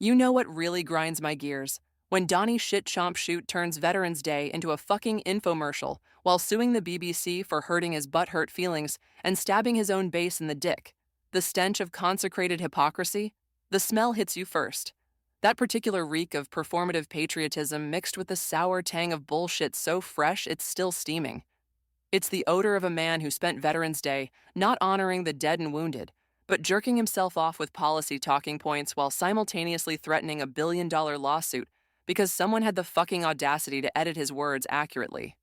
You know what really grinds my gears? When Donnie Shit turns Veterans Day into a fucking infomercial while suing the BBC for hurting his butthurt feelings and stabbing his own base in the dick. The stench of consecrated hypocrisy? The smell hits you first. That particular reek of performative patriotism mixed with the sour tang of bullshit so fresh it's still steaming. It's the odor of a man who spent Veterans Day not honoring the dead and wounded, but jerking himself off with policy talking points while simultaneously threatening a billion-dollar lawsuit because someone had the fucking audacity to edit his words accurately.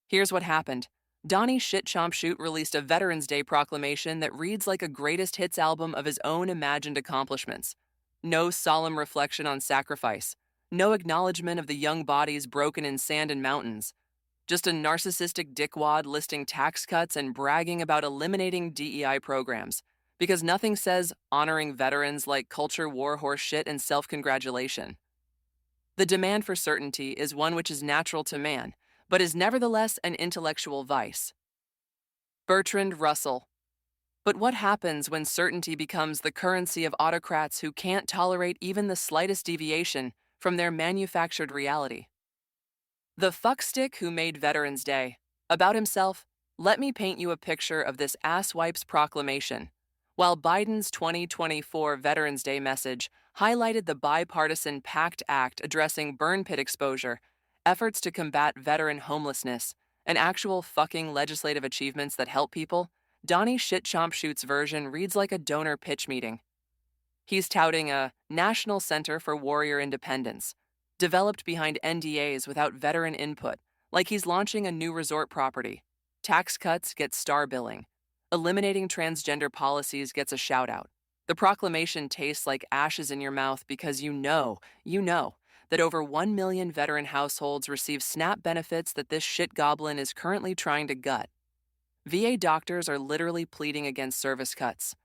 Here's what happened. Donnie Shit released a Veterans Day proclamation that reads like a greatest hits album of his own imagined accomplishments. No solemn reflection on sacrifice. No acknowledgement of the young bodies broken in sand and mountains. Just a narcissistic dickwad listing tax cuts and bragging about eliminating DEI programs. Because nothing says honoring veterans like culture war horse shit and self-congratulation. The demand for certainty is one which is natural to man, but is nevertheless an intellectual vice. Bertrand Russell. But what happens when certainty becomes the currency of autocrats who can't tolerate even the slightest deviation from their manufactured reality? The fuckstick who made Veterans Day. About himself, let me paint you a picture of this asswipe's proclamation. While Biden's 2024 Veterans Day message highlighted the bipartisan PACT Act addressing burn pit exposure, efforts to combat veteran homelessness, and actual fucking legislative achievements that help people, Donnie Shitchompshoot's version reads like a donor pitch meeting. He's touting a National Center for Warrior Independence, developed behind NDAs without veteran input, like he's launching a new resort property. Tax cuts get star billing. Eliminating transgender policies gets a shout-out. The proclamation tastes like ashes in your mouth because you know that over 1 million veteran households receive SNAP benefits that this shit goblin is currently trying to gut. VA doctors are literally pleading against service cuts.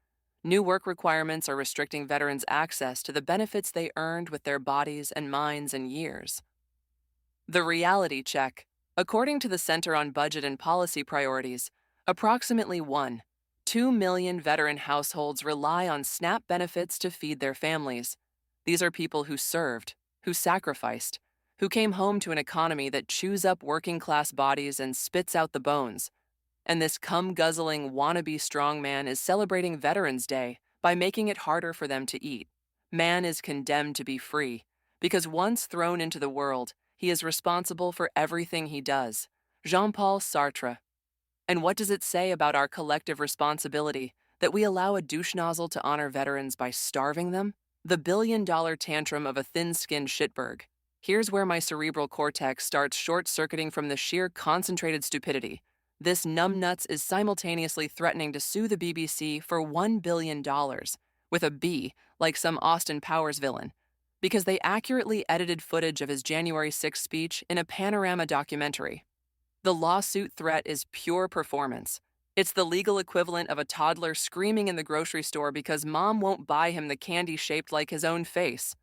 New work requirements are restricting veterans' access to the benefits they earned with their bodies and minds and years. The reality check. According to the Center on Budget and Policy Priorities, approximately 2 million veteran households rely on SNAP benefits to feed their families. These are people who served, who sacrificed, who came home to an economy that chews up working-class bodies and spits out the bones. And this cum-guzzling wannabe strongman is celebrating Veterans Day by making it harder for them to eat. Man is condemned to be free, because once thrown into the world, he is responsible for everything he does. Jean-Paul Sartre. And what does it say about our collective responsibility that we allow a douche nozzle to honor veterans by starving them? The billion-dollar tantrum of a thin-skinned shitberg. Here's where my cerebral cortex starts short-circuiting from the sheer concentrated stupidity. This numbnuts is simultaneously threatening to sue the BBC for $1 billion, with a B, like some Austin Powers villain, because they accurately edited footage of his January 6th speech in a panorama documentary. The lawsuit threat is pure performance. It's the legal equivalent of a toddler screaming in the grocery store because mom won't buy him the candy shaped like his own face.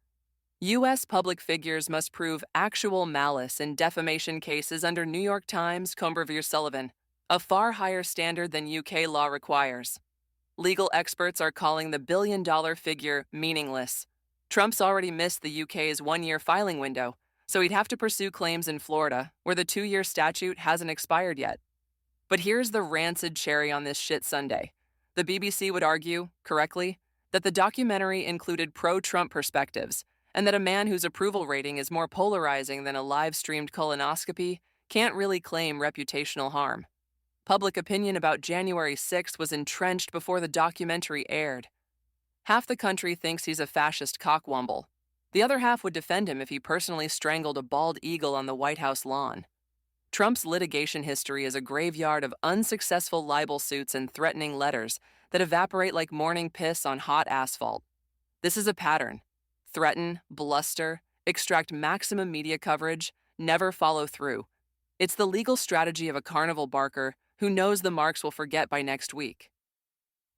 U.S. public figures must prove actual malice in defamation cases under New York Times, Comber Sullivan, a far higher standard than UK law requires. Legal experts are calling the billion-dollar figure meaningless. Trump's already missed the UK's one-year filing window, so he'd have to pursue claims in Florida, where the 2-year statute hasn't expired yet. But here's the rancid cherry on this shit sundae. The BBC would argue, correctly, that the documentary included pro-Trump perspectives, and that a man whose approval rating is more polarizing than a live-streamed colonoscopy can't really claim reputational harm. Public opinion about January 6th was entrenched before the documentary aired. Half the country thinks he's a fascist cockwomble. The other half would defend him if he personally strangled a bald eagle on the White House lawn. Trump's litigation history is a graveyard of unsuccessful libel suits and threatening letters that evaporate like morning piss on hot asphalt. This is a pattern. Threaten, bluster, extract maximum media coverage, never follow through. It's the legal strategy of a carnival barker who knows the marks will forget by next week.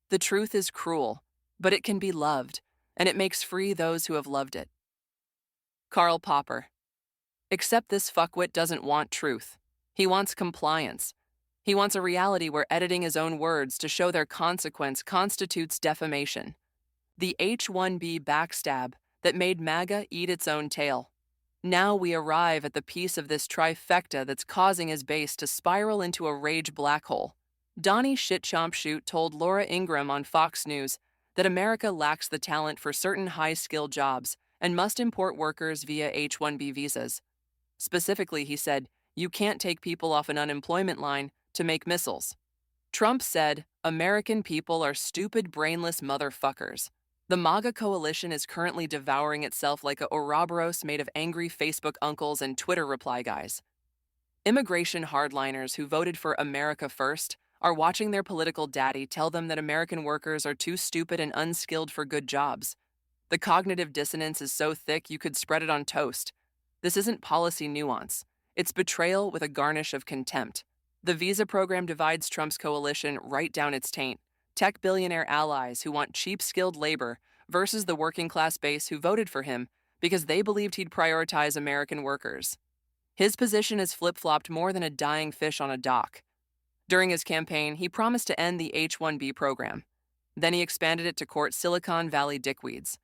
The truth is cruel, but it can be loved, and it makes free those who have loved it. Karl Popper. Except this fuckwit doesn't want truth. He wants compliance. He wants a reality where editing his own words to show their consequence constitutes defamation. The H-1B backstab that made MAGA eat its own tail. Now we arrive at the piece of this trifecta that's causing his base to spiral into a rage black hole. Donnie Shitchompshoot told Laura Ingraham on Fox News that America lacks the talent for certain high-skilled jobs and must import workers via H-1B visas. Specifically, he said, you can't take people off an unemployment line to make missiles. Trump said, American people are stupid, brainless motherfuckers. The MAGA coalition is currently devouring itself like a Ouroboros made of angry Facebook uncles and Twitter reply guys. Immigration hardliners who voted for America First are watching their political daddy tell them that American workers are too stupid and unskilled for good jobs. The cognitive dissonance is so thick you could spread it on toast. This isn't policy nuance. It's betrayal with a garnish of contempt. The visa program divides Trump's coalition right down its taint. Tech billionaire allies who want cheap, skilled labor versus the working class base who voted for him because they believed he'd prioritize American workers. His position has flip-flopped more than a dying fish on a dock. During his campaign, he promised to end the H-1B program. Then he expanded it to court Silicon Valley dickweeds.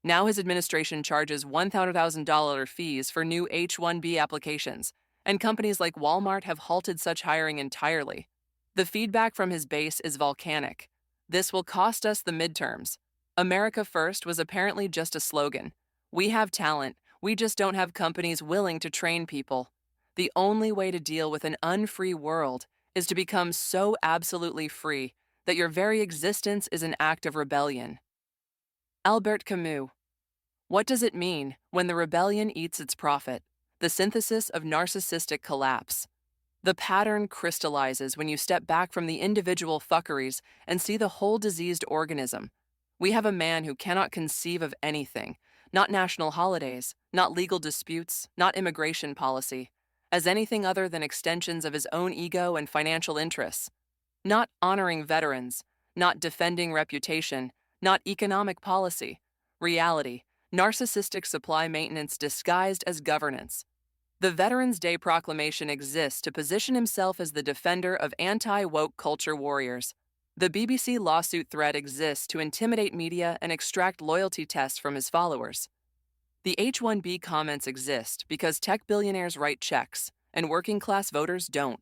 Now his administration charges $100,000 fees for new H-1B applications, and companies like Walmart have halted such hiring entirely. The feedback from his base is volcanic. This will cost us the midterms. America First was apparently just a slogan. We have talent, we just don't have companies willing to train people. The only way to deal with an unfree world is to become so absolutely free that your very existence is an act of rebellion. Albert Camus. What does it mean when the rebellion eats its prophet? The synthesis of narcissistic collapse. The pattern crystallizes when you step back from the individual fuckeries and see the whole diseased organism. We have a man who cannot conceive of anything, not national holidays, not legal disputes, not immigration policy, as anything other than extensions of his own ego and financial interests. Not honoring veterans, not defending reputation, not economic policy. Reality, narcissistic supply maintenance disguised as governance. The Veterans Day proclamation exists to position himself as the defender of anti-woke culture warriors. The BBC lawsuit threat exists to intimidate media and extract loyalty tests from his followers. The H-1B comments exist because tech billionaires write checks and working-class voters don't.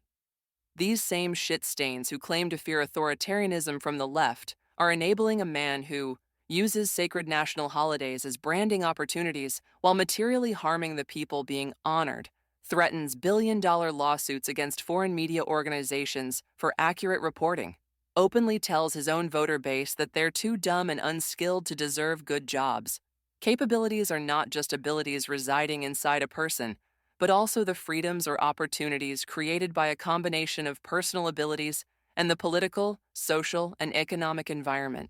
These same shit stains who claim to fear authoritarianism from the left are enabling a man who uses sacred national holidays as branding opportunities while materially harming the people being honored, threatens billion-dollar lawsuits against foreign media organizations for accurate reporting, openly tells his own voter base that they're too dumb and unskilled to deserve good jobs. Capabilities are not just abilities residing inside a person, but also the freedoms or opportunities created by a combination of personal abilities and the political, social, and economic environment.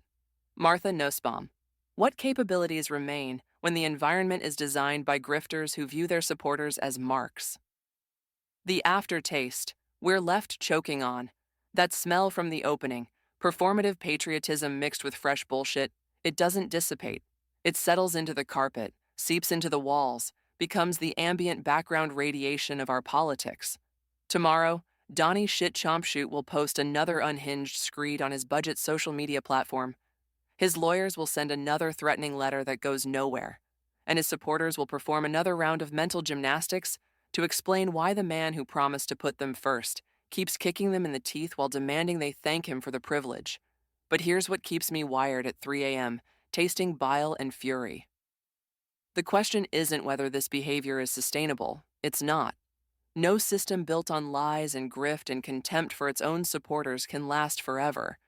Martha Nussbaum. What capabilities remain when the environment is designed by grifters who view their supporters as marks? The aftertaste we're left choking on. That smell from the opening, performative patriotism mixed with fresh bullshit, it doesn't dissipate. It settles into the carpet, seeps into the walls, becomes the ambient background radiation of our politics. Tomorrow, Donnie Shitchompshoot will post another unhinged screed on his budget social media platform. His lawyers will send another threatening letter that goes nowhere, and his supporters will perform another round of mental gymnastics to explain why the man who promised to put them first keeps kicking them in the teeth while demanding they thank him for the privilege. But here's what keeps me wired at 3 a.m., tasting bile and fury. The question isn't whether this behavior is sustainable. It's not. No system built on lies and grift and contempt for its own supporters can last forever.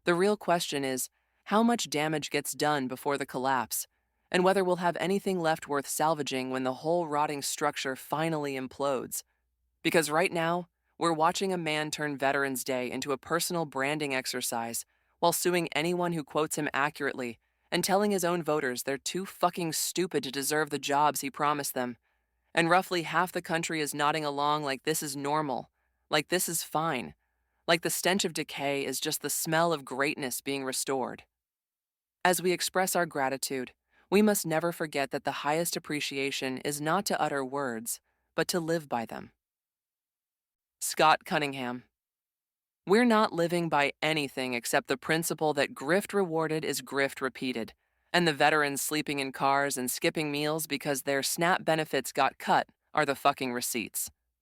The real question is, how much damage gets done before the collapse, and whether we'll have anything left worth salvaging when the whole rotting structure finally implodes. Because right now, we're watching a man turn Veterans Day into a personal branding exercise while suing anyone who quotes him accurately and telling his own voters they're too fucking stupid to deserve the jobs he promised them. And roughly half the country is nodding along like this is normal, like this is fine, like the stench of decay is just the smell of greatness being restored. As we express our gratitude, we must never forget that the highest appreciation is not to utter words, but to live by them. Scott Cunningham. We're not living by anything except the principle that grift rewarded is grift repeated, And the veterans sleeping in cars and skipping meals because their SNAP benefits got cut are the fucking receipts.